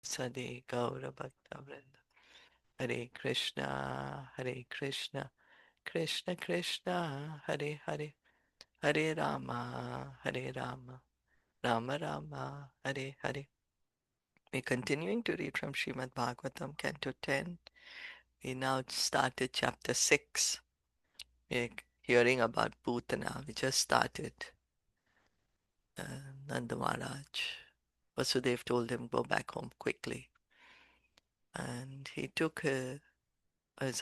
Sade Gaura Bhakta Vrinda. Hare Krishna, Hare Krishna, Krishna Krishna, Hare Hare, Hare Rama, Hare Rama, Rama Rama, Hare Hare. We're continuing to read from Srimad Bhagavatam, Canto 10. We now started chapter 6. We're hearing about Putana. We just started. Nanda Maharaj. Vasudev told him, go back home quickly. And he took his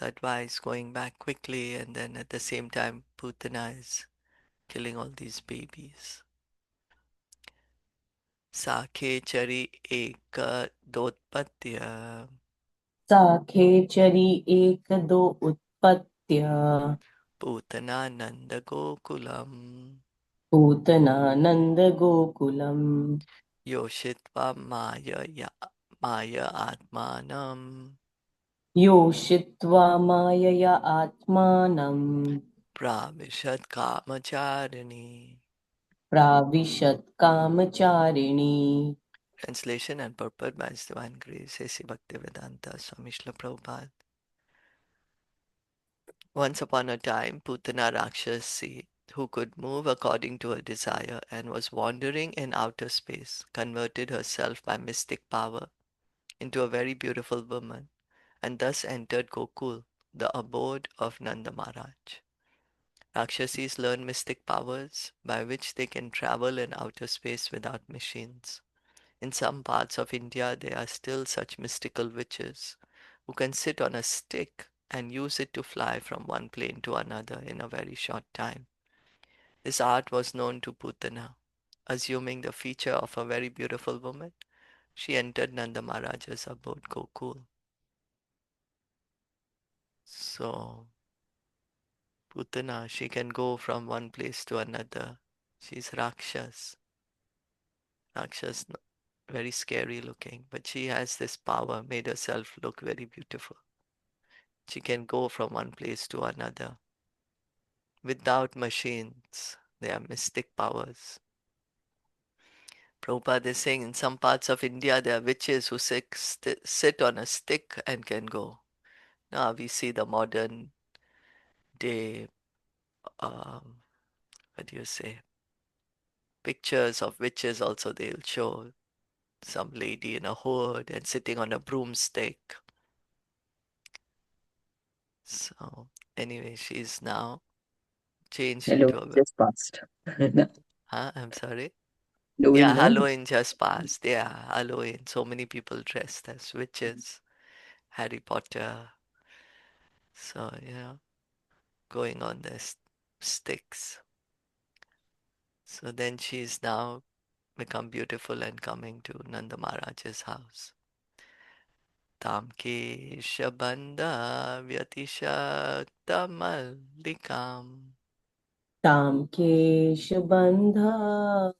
advice, going back quickly, and then at the same time, Putana is killing all these babies. Sakhe chari eka dotpatya साखेचरी एक दो उत्पत्त्य Putana nanda gokulam Putana नंद Gokulam yoshitva maya atmanam योषित्वा मायया आत्मानं pravishad kamacharini. प्राविशत् कामचारिणी. Translation and purport by His Divine Grace, A.C. Bhaktivedanta Swami Srila Prabhupada. Once upon a time, Putana Rakshasi, who could move according to her desire and was wandering in outer space, converted herself by mystic power into a very beautiful woman and thus entered Gokul, the abode of Nanda Maharaj. Rakshasis learn mystic powers by which they can travel in outer space without machines. In some parts of India, there are still such mystical witches who can sit on a stick and use it to fly from one plane to another in a very short time. This art was known to Putana. Assuming the feature of a very beautiful woman, she entered Nanda Maharaj's abode Gokul. So, Putana, she can go from one place to another. She's Rakshas. Rakshas, very scary looking, but she has this power, made herself look very beautiful. She can go from one place to another without machines. They are mystic powers. Prabhupada is saying in some parts of India there are witches who sit on a stick and can go. Now we see the modern day, um, what do you say, pictures of witches also they'll show some lady in a hood and sitting on a broomstick. So anyway, she's now changed Hello, into a, just passed. huh? I'm sorry. Yeah, Doing well. Halloween just passed. Yeah, Halloween. So many people dressed as witches, Harry Potter. So, going on the sticks. So then she's now become beautiful and coming to Nanda Maharaj's house. Tamke Shabanda Vyatisha Mallikam तां केशबन्धा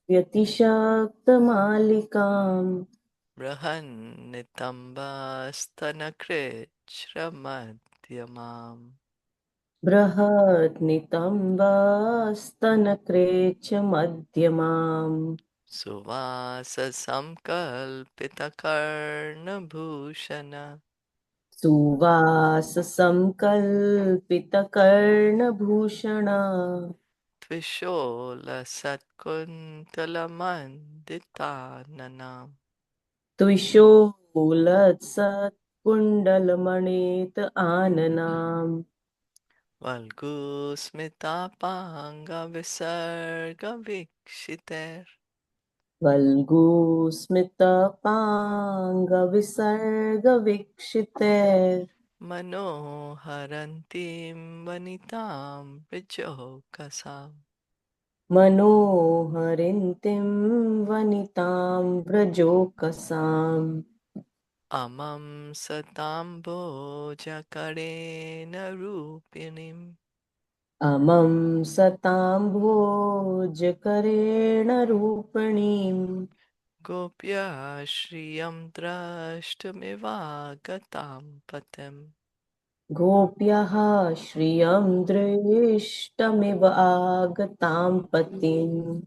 व्यतिशक्तमालिकाम् Brahan Nitamba Stanakrit बृहत् नितम्बस्तनक्रेच मध्यमाम् Suvasasamkalpitakarnabhushana सुवाससङ्कल्पितकर्णभूषणा Tvishola Satkuntalamanditananam त्विशूलत्सत्कुण्डलमणित आननाम् Valgusmitapanga Visarga Vikshiter वल्गुस्मितपाङ्गविसर्गवीक्षिते Manoharantim Vanitam Vichokasam मनोहरिन्तीं वनितां व्रजोकसाम् Amam Satambojakarena Rupinim अमं सतां भोजकरेण रूपिणीम् Gopya Shriyam Drashtamivagatam Patem गोप्यः श्रियं दृष्टमिव आगतां पतिम्.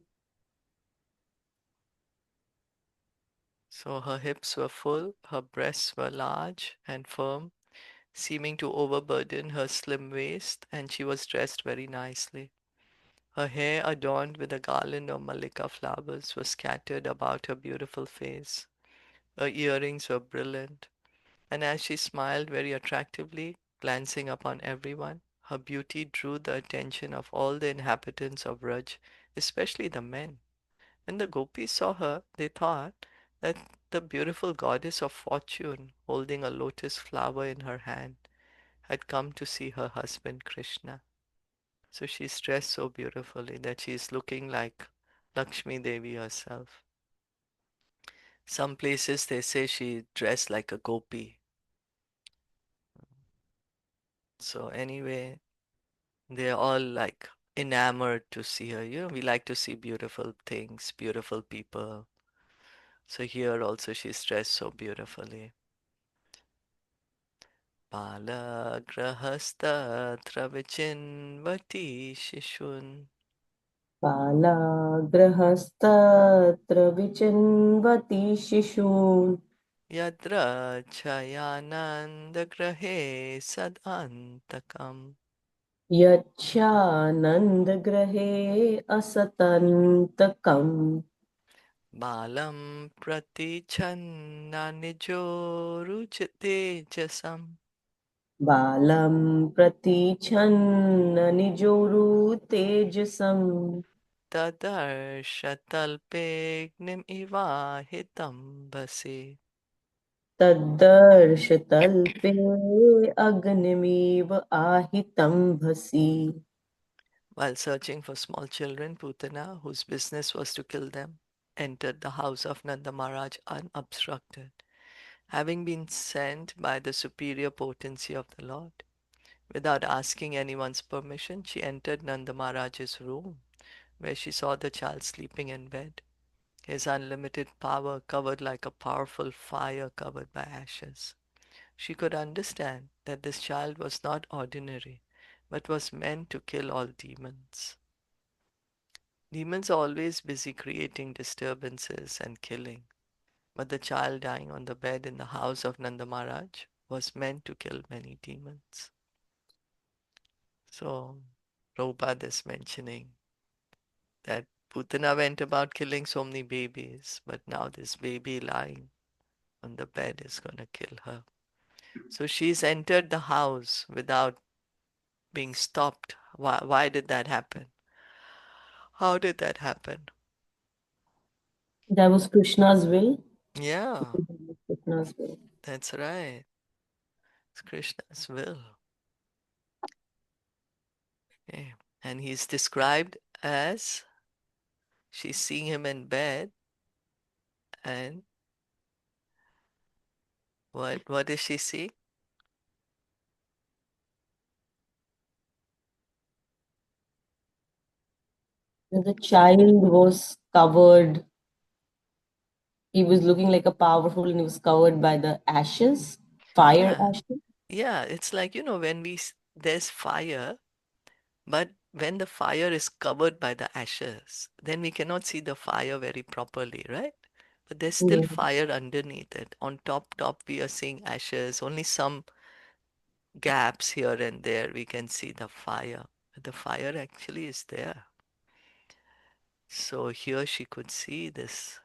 So her hips were full, her breasts were large and firm, seeming to overburden her slim waist, and she was dressed very nicely. Her hair, adorned with a garland of mallika flowers, was scattered about her beautiful face. Her earrings were brilliant, and as she smiled very attractively, glancing upon everyone, her beauty drew the attention of all the inhabitants of Raj, especially the men. When the gopis saw her, they thought that the beautiful goddess of fortune, holding a lotus flower in her hand, had come to see her husband Krishna. So she's dressed so beautifully that she's looking like Lakshmi Devi herself. Some places they say she dressed like a gopi. So anyway, they're all like enamored to see her. You know, we like to see beautiful things, beautiful people. So here also she's dressed so beautifully. बालगृहस्तत्र विचिन्वति शिशून् बालाग्रहस्तत्र विचिन्वति शिशून् यत्र छयानन्दगृहे सदान्तकम् यच्छानन्दगृहे असतन्तकम् बालं प्रतिच्छन्ननिजोरुचतेजसम् बालं प्रतीच्छन्न निजोरुतेजसम् तदर्शतल्पेऽग्निमिवाहितं वसि. तद्दर्शतल्पे अग्निमिव आहितं भसि. While searching for small children, Putana, whose business was to kill them, entered the house of Nanda Maharaj unobstructed, having been sent by the superior potency of the Lord. Without asking anyone's permission, she entered Nanda Maharaj's room, where she saw the child sleeping in bed, his unlimited power covered like a powerful fire covered by ashes. She could understand that this child was not ordinary, but was meant to kill all demons. Demons are always busy creating disturbances and killing, but the child dying on the bed in the house of Nanda Maharaj was meant to kill many demons. So, Prabhupada is mentioning that Putana went about killing so many babies, but now this baby lying on the bed is going to kill her. So she's entered the house without being stopped. Why did that happen? How did that happen? That was Krishna's will. Yeah, Krishna's will. that's right. It's Krishna's will. Okay. And he's described as she's seeing him in bed, and what does she see? The child was covered. He was looking like a powerful and he was covered by the ashes, fire Yeah, ashes. yeah. It's like, you know, when there's fire, but when the fire is covered by the ashes, then we cannot see the fire very properly, right? But there's still Yeah. fire underneath it. On top, we are seeing ashes. Only some gaps here and there we can see the fire. But the fire actually is there. So here she could see this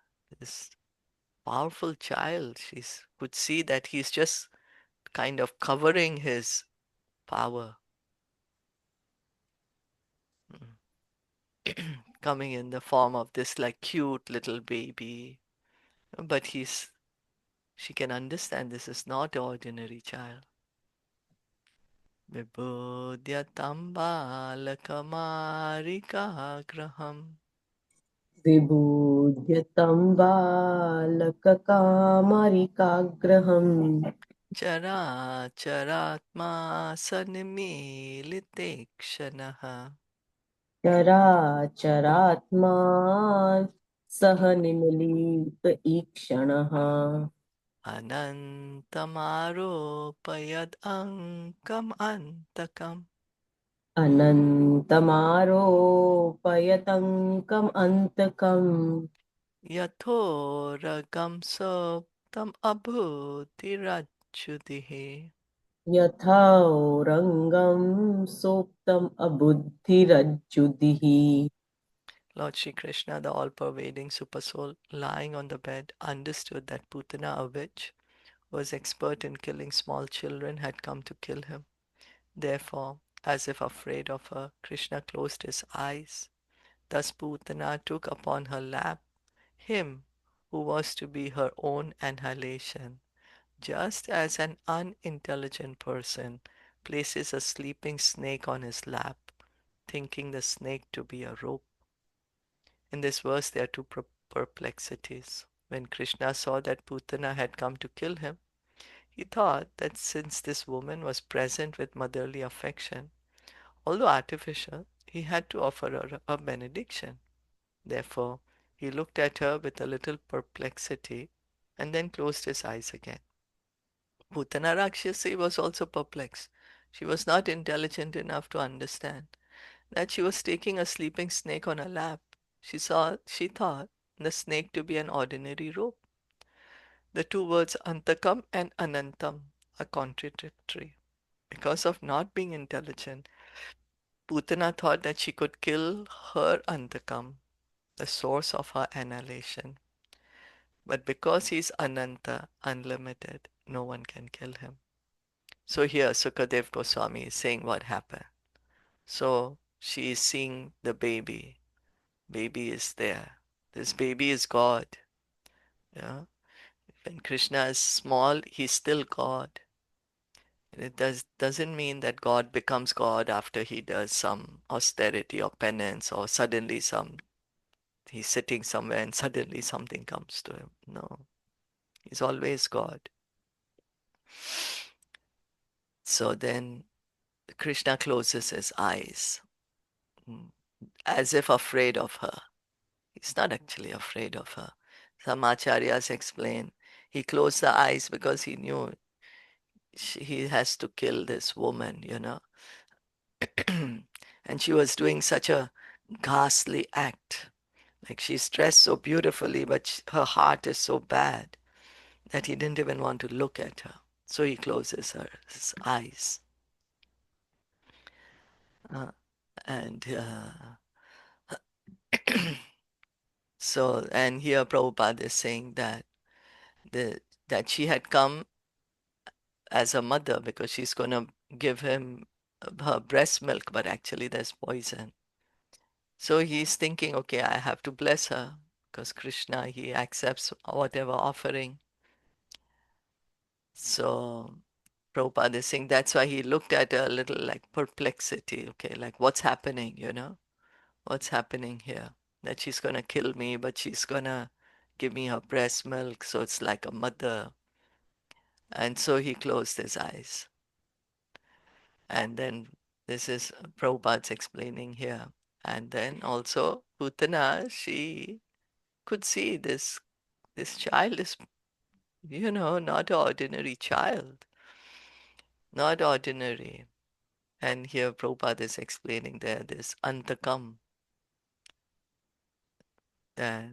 powerful child. She could see that he's just kind of covering his power, coming in the form of this like cute little baby. But she can understand this is not an ordinary child. Vibhodhyatam balakamarikagraham विबोध्यतं बालककामरिकाग्रहम् चराचरात्मा सन्मीलितेक्षणः चराचरात्मा सह निमीलित ईक्षणः अनन्तमारोपयदङ्कम् अन्तकम् अनन्तमारोपयतङ्कम् अन्तकम् Yathoragam soptam abhutirachyudihe. यथा रंगम सोक्तम अबुद्धिरज्जुदिः. Lord Sri Krishna, the all-pervading Supersoul, lying on the bed, understood that Putana, a witch, who was expert in killing small children, had come to kill him. Therefore, as if afraid of her, Krishna closed his eyes. Thus Putana took upon her lap him who was to be her own annihilation, just as an unintelligent person places a sleeping snake on his lap, thinking the snake to be a rope. In this verse, there are two perplexities. When Krishna saw that Putana had come to kill him, he thought that since this woman was present with motherly affection, although artificial, he had to offer her a benediction. Therefore, he looked at her with a little perplexity and then closed his eyes again. Putana Rakshasi was also perplexed. She was not intelligent enough to understand that she was taking a sleeping snake on her lap. She thought the snake to be an ordinary rope. The two words antakam and anantam are contradictory. Because of not being intelligent, Putana thought that she could kill her antakam, the source of her annihilation. But because he is ananta, unlimited, no one can kill him. So here Sukadev Goswami is saying what happened. So she is seeing the baby. Baby is there. This baby is God. Yeah. When Krishna is small, he's still God. And it doesn't mean that God becomes God after he does some austerity or penance or suddenly he's sitting somewhere and suddenly something comes to him. No. He's always God. So then Krishna closes his eyes, mm, as if afraid of her. He's not actually afraid of her. Some acharyas explain he closed the eyes because he knew he has to kill this woman. And she was doing such a ghastly act. Like she's dressed so beautifully, but her heart is so bad that he didn't even want to look at her. So he closes his eyes. Uh, and and here Prabhupada is saying the that she had come as a mother because she's going to give him her breast milk, but actually there's poison. So he's thinking, okay, I have to bless her because Krishna, he accepts whatever offering. So Prabhupada is saying that's why he looked at her a little like perplexity, okay, like what's happening? What's happening here? That she's going to kill me, but she's going to give me her breast milk, so it's like a mother. And so he closed his eyes. And then this is Prabhupada's explaining here. And then also Putana, she could see this child is, not an ordinary child, not ordinary. And here Prabhupada is explaining there this antakam, that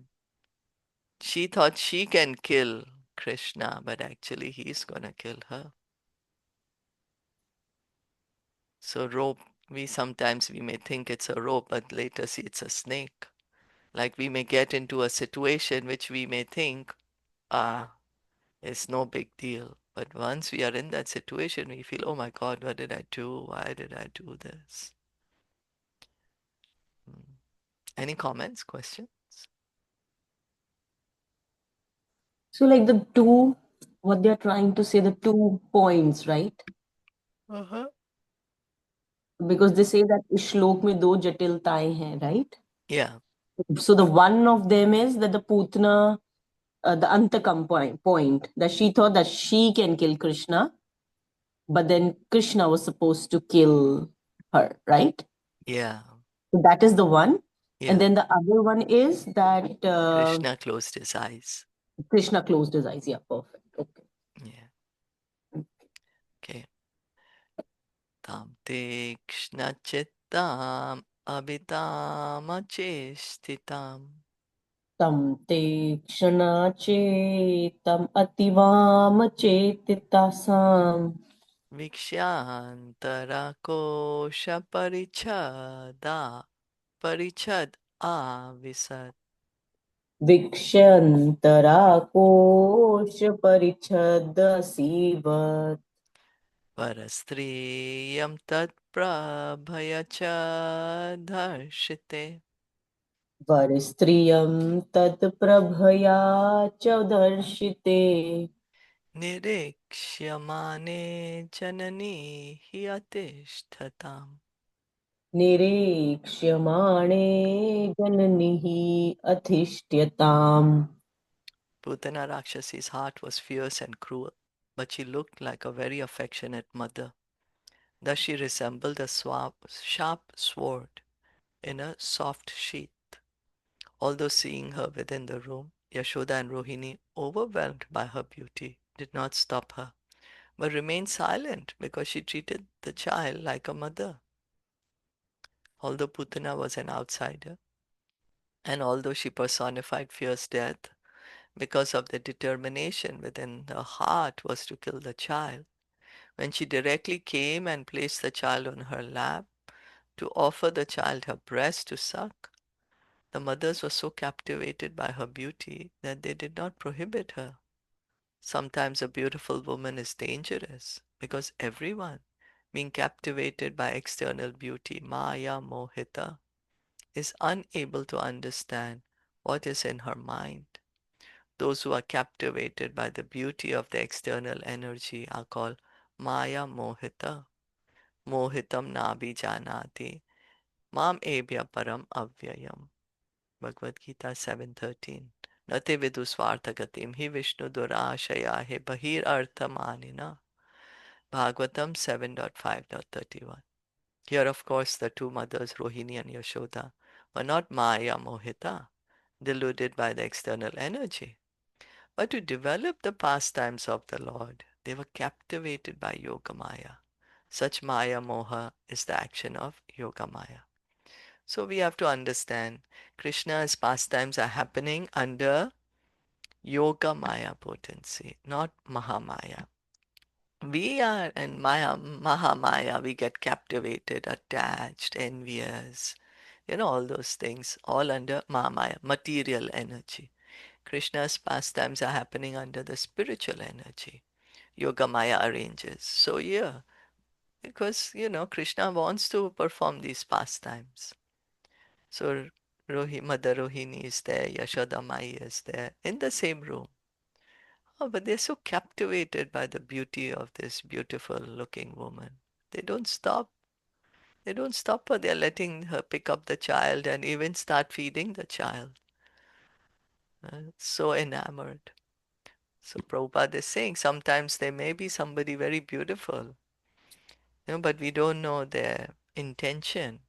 she thought she can kill Krishna, but actually he's gonna kill her. So rope, we may think it's a rope, but later see it's a snake. Like we may get into a situation which we may think, ah, it's no big deal. But once we are in that situation, we feel, oh my God, what did I do? Why did I do this? Hmm. Any comments, questions? So, like the two, what they're trying to say, the 2 points, right? Uh-huh. Because they say that इस श्लोक में दो जटिलताएं हैं, right? Yeah, So the one of them is that the Putna, the Antakam point, that she thought that she can kill Krishna, but then Krishna was supposed to kill her, right? yeah, So that is the one. And yeah. then the other one is that Krishna closed his eyes. Krishna closed his eyes. Yeah, perfect. Okay. Yeah, okay. Tam tekshna chittam abhitam achestitam तं तीक्ष्णचेतम् अतिवामचेतितासाम् विक्ष्यान्तरकोशपरिच्छदा परिच्छद आविशत् विक्ष्यन्तराकोशपरिच्छदसीवत् परस्त्रियं तत्प्रभय च दर्शिते वरस्त्रियं तत्प्रभया च दर्शिते निरीक्ष्यमाणे जननी हि अतिष्ठताम् निरीक्ष्यमाणे जननिः अधिष्ठ्यताम्. Putana Rakshasi's heart was fierce and cruel, but she looked like a very affectionate mother. Thus she resembled a sharp sword in a soft sheath. Although seeing her within the room, Yashoda and Rohini, overwhelmed by her beauty, did not stop her, but remained silent because she treated the child like a mother. Although Putana was an outsider, and although she personified fierce death, because of the determination within her heart was to kill the child, when she directly came and placed the child on her lap to offer the child her breast to suck, the mothers were so captivated by her beauty that they did not prohibit her. Sometimes a beautiful woman is dangerous because everyone, being captivated by external beauty, Maya Mohita, is unable to understand what is in her mind. Those who are captivated by the beauty of the external energy are called Maya Mohita. Mohitam Nabi Janati Mam Ebhya Param Avyayam. Bhagavad Gita 7:13. Nate vidusvarthagatim hi Vishnu durashaya he bahir arthamanina. Bhagavatam 7.5.31. Here, of course, the two mothers, Rohini and Yashoda, were not Maya Mohita, deluded by the external energy, but to develop the pastimes of the Lord, they were captivated by Yoga Maya. Such Maya Moha is the action of Yoga Maya. So we have to understand Krishna's pastimes are happening under Yoga Maya potency, not Mahamaya. We are in Mahamaya, we get captivated, attached, envious, all those things, all under Mahamaya, material energy. Krishna's pastimes are happening under the spiritual energy. Yoga Maya arranges. So, yeah, because, Krishna wants to perform these pastimes. So, Mother Rohini is there, Yashoda Mai is there in the same room. Oh, but they're so captivated by the beauty of this beautiful looking woman. They don't stop. They don't stop her. They're letting her pick up the child and even start feeding the child. So enamored. So Prabhupada is saying sometimes there may be somebody very beautiful, but we don't know their intention.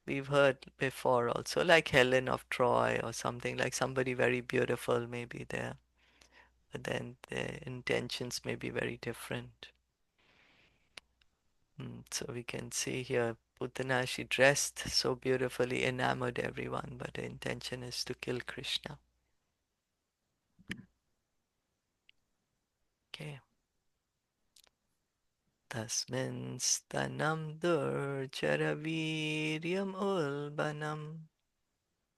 We've heard before also, like Helen of Troy or something, like somebody very beautiful may be there, but then their intentions may be very different. So we can see here, Putana, she dressed so beautifully, enamored everyone, but the intention is to kill Krishna. Okay. Tasmin stanam durjaraviryam ulbanam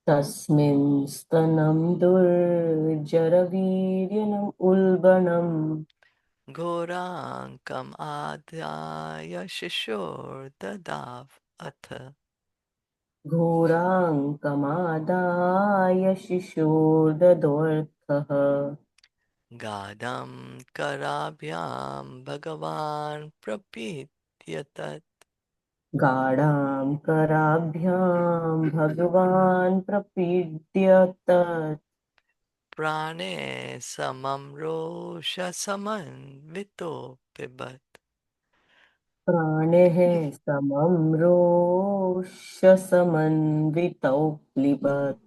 तस्मिन् स्तनं दुर्जरवीर्यणम् उल्बणम् Ghorankam adhyaya shishordadav atha घोराङ्कमादाय शिशोर्ददोऽर्थः Gadam karabhyam bhagavan prapityatat गाढां कराभ्यां भगवान् प्रपीड्यत Prane samam rosha samanvito pibat. प्राणेः समं रोषसमन्वितौ क्लिबत्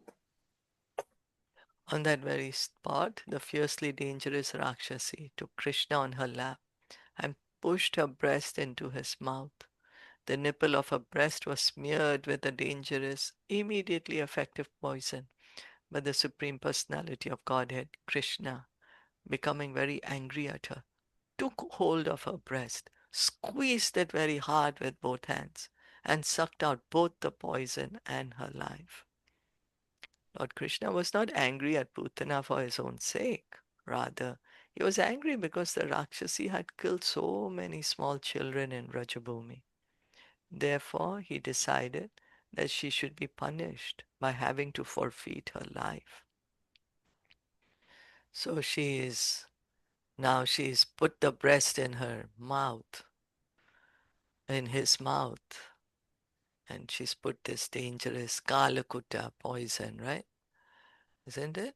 On that very spot, the fiercely dangerous Rakshasi took Krishna on her lap and pushed her breast into his mouth. The nipple of her breast was smeared with a dangerous, immediately effective poison, But the Supreme Personality of Godhead, Krishna, becoming very angry at her, took hold of her breast, squeezed it very hard with both hands, and sucked out both the poison and her life. Lord Krishna was not angry at Putana for his own sake. Rather, he was angry because the Rakshasi had killed so many small children in Rajabhumi. Therefore, he decided that she should be punished by having to forfeit her life. So she's put the breast in her mouth, in his mouth, and she's put this dangerous Kalakuta poison, right? Isn't it?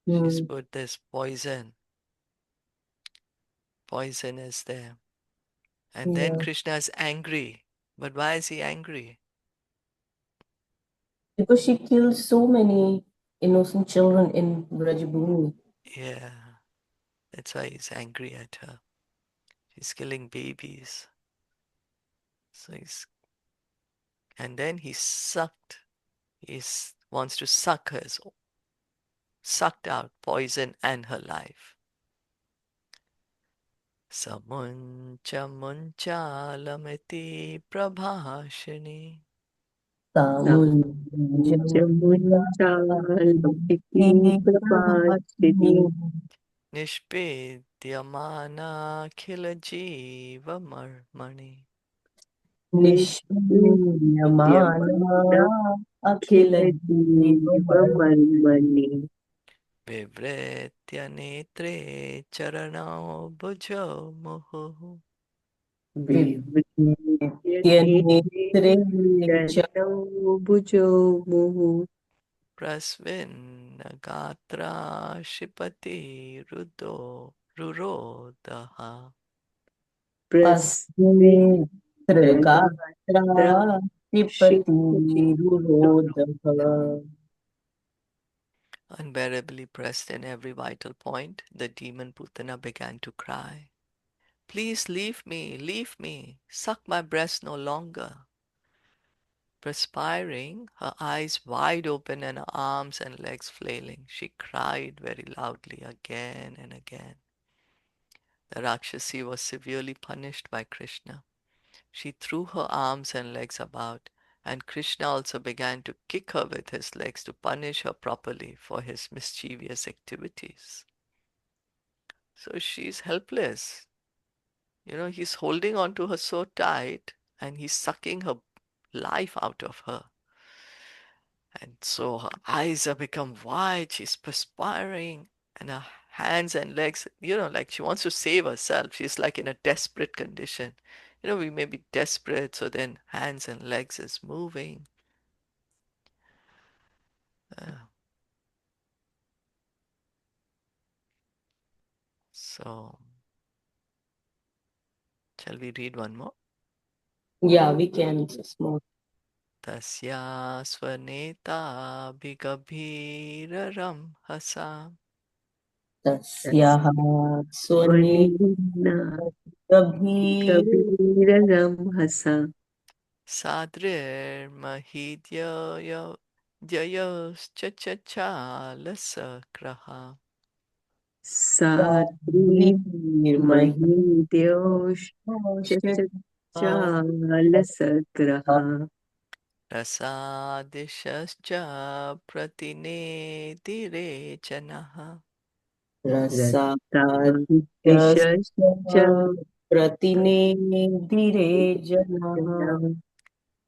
She's Mm. put this poison is there. And then Yeah. Krishna is angry. But why is he angry? Because she killed so many innocent children in Brajabhumi. Yeah, that's why he's angry at her. She's killing babies. So and then he wants to sucked out poison and her life. Samuncha munchalamiti prabhashini Samunchalamiti prabhashini nishpedyamana khila jiva marmani Nishmana Akhil Nityamana Manmani vivretya netre charanao bhujo muhu Vivyenetre Chanau Bhujo Muhu prasvinnagatra shipati rurodaha. Pasmitragatra Prasvitra Tripati Shipati Rurodha. Unbearably pressed in every vital point, the demon Putana began to cry. Please leave me, suck my breast no longer. Perspiring, her eyes wide open and her arms and legs flailing, she cried very loudly again and again. The Rakshasi was severely punished by Krishna. She threw her arms and legs about, and Krishna also began to kick her with his legs to punish her properly for his mischievous activities. So she's helpless. He's holding on to her so tight and he's sucking her life out of her. And so her eyes have become wide, she's perspiring, and her hands and legs, like she wants to save herself. She's like in a desperate condition. We may be desperate, so then hands and legs is moving. Uh, so, shall we read one more? Yeah, we can just move. तस्या स्वनेताभिगभीररं हसा Tasyaha Swani Swanina Gabhir Kabira Ramhasa साद्रिर्महीद्यय जयश्चचालसक्रहा Satri Mahidyosh Chalasagraha रसादिशश्च प्रतिनेतिरेचनः Ratadishascha Pratinedire Janaha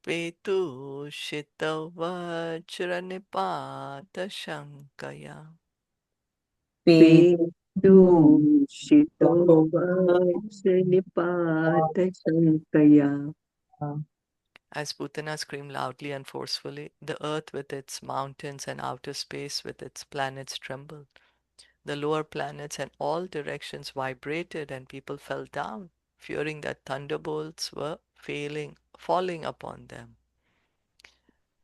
पेतुषितवज्रनिपातशङ्कया Petu Pedushito Vajranipata Shankaya As Putana screamed loudly and forcefully, the earth with its mountains and outer space with its planets trembled. The lower planets and all directions vibrated and people fell down, fearing that thunderbolts were falling upon them.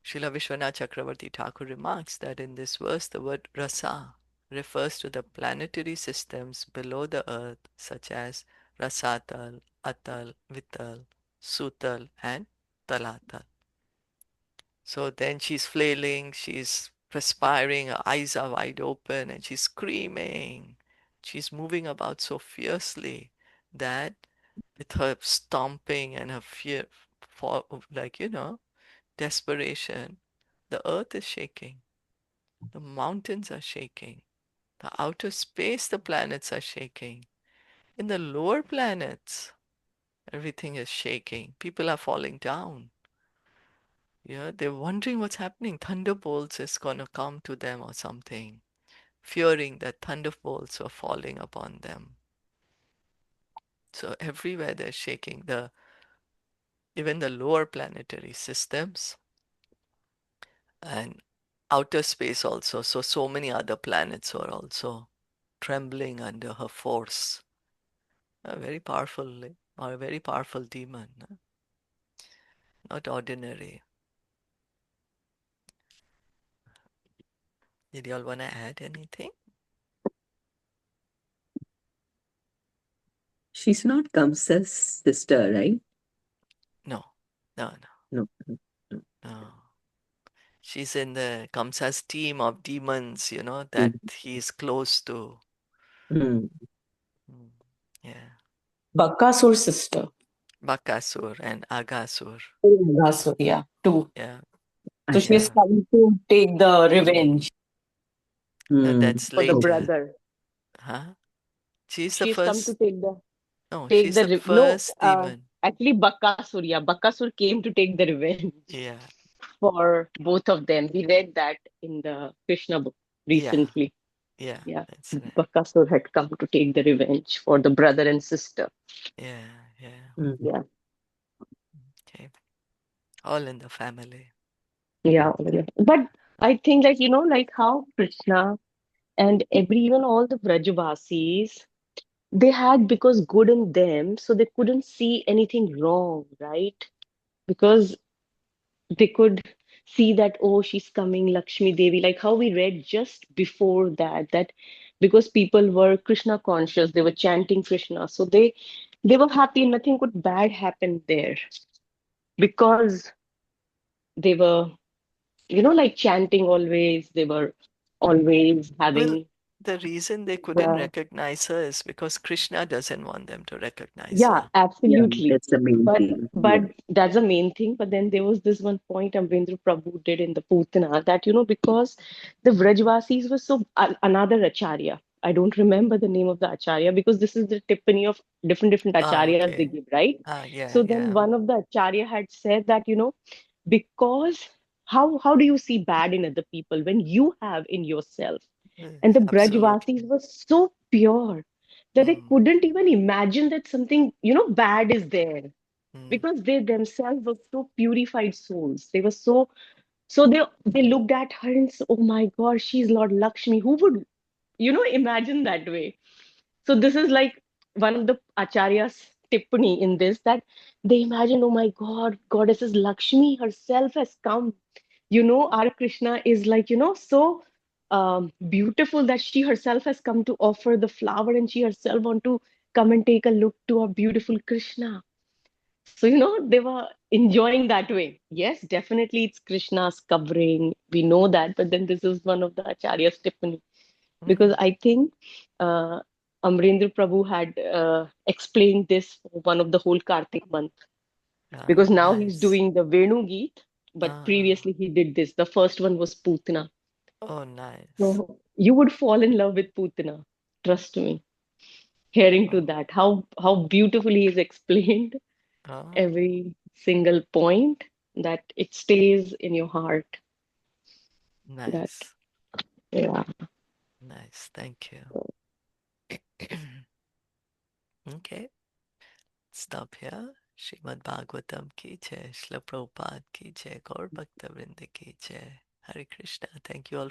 Srila Vishwanath Chakravarti Thakur remarks that in this verse the word rasa refers to the planetary systems below the earth such as Rasatal, Atal, Vital, Sutal and Talatal. So then she's flailing, she's perspiring, her eyes are wide open, and she's screaming. She's moving about so fiercely that with her stomping and her fear, for, like, desperation, the earth is shaking, the mountains are shaking, the outer space, the planets are shaking. In the lower planets, everything is shaking. People are falling down. Yeah, they're wondering what's happening. Thunderbolts is gonna come to them or something, fearing that thunderbolts are falling upon them. So everywhere they're shaking. Even the lower planetary systems and outer space also. So many other planets are also trembling under her force. A very powerful, or a very powerful demon, not ordinary. Did y'all want to add anything? She's not Kamsa's sister, right? No, no, No. No. No. no. She's in the Kamsa's team of demons, that Mm. he's close to. Mm. Mm, yeah. Bakasur's sister. Bakasur and Agasur. Bakasur, yeah, two. Yeah, So Acha. she's yeah. come to take the revenge Mm. That's for the later. Okay. brother. Huh? She's the She's come to first. take the No, take she's the the no. first demon. Actually, Bakasur, yeah, Bakasur came to take the revenge Yeah, for both of them. We read that in the Krishna book yeah, recently. yeah. Yeah, That's right. Bakasur had come to take the revenge for the brother and sister. Yeah, yeah. Mm. Yeah, Okay. All in the family. yeah. But I think, like, like how Krishna and even all the Vrajavasis, they had because good in them, so they couldn't see anything wrong, right? Because they could see that, oh, she's coming, Lakshmi Devi, like how we read just before that, that because people were Krishna conscious, they were chanting Krishna, so they were happy, nothing could bad happen there because they were, like chanting always, they were always Well, having, the reason they couldn't yeah. recognize her is because Krishna doesn't want them to recognize Yeah, her. Yeah, absolutely. that's the main But thing. but Yeah. that's the main thing. But then there was this one point Amrendra Prabhu did in the Putana that, because the Vrajvasis were so another Acharya. I don't remember the name of the Acharya because this is the tippani of different Ah, Acharyas they okay. give, right? Ah, yeah, So then yeah. one of the Acharya had said that, because how do you see bad in other people when you have in yourself? And the Absolutely. Brajvasis were so pure that they Mm, couldn't even imagine that something, bad is there mm, because they themselves were so purified souls. They were so they looked at her and said, "Oh my God, she's Lord Lakshmi." Who would, imagine that way? So this is like one of the Acharya's tippani in this that they imagine, "Oh my God, Goddesses Lakshmi herself has come. Our Krishna is like, so beautiful that she herself has come to offer the flower and she herself want to come and take a look to our beautiful Krishna." So, they were enjoying that way. Yes, definitely it's Krishna's covering. We know that, but then this is one of the Acharya's tippani. Because mm. I think uh, Amrendra Prabhu had explained this for one of the whole Kartik month. Because Ah, now he's nice. doing the Venu Geet, but Ah, previously he did this. The first one was Putana. oh, nice. So you would fall in love with Putana. Trust me. Hearing to Oh, that, how beautifully is explained oh, every single point that it stays in your heart. That nice. yeah. Nice. Thank you. Okay. Stop here. Srimad Bhagavatam ki jai, Srila Prabhupada ki jai, Gaur Bhakta Vrinda ki jai. Hare Krishna. Thank you all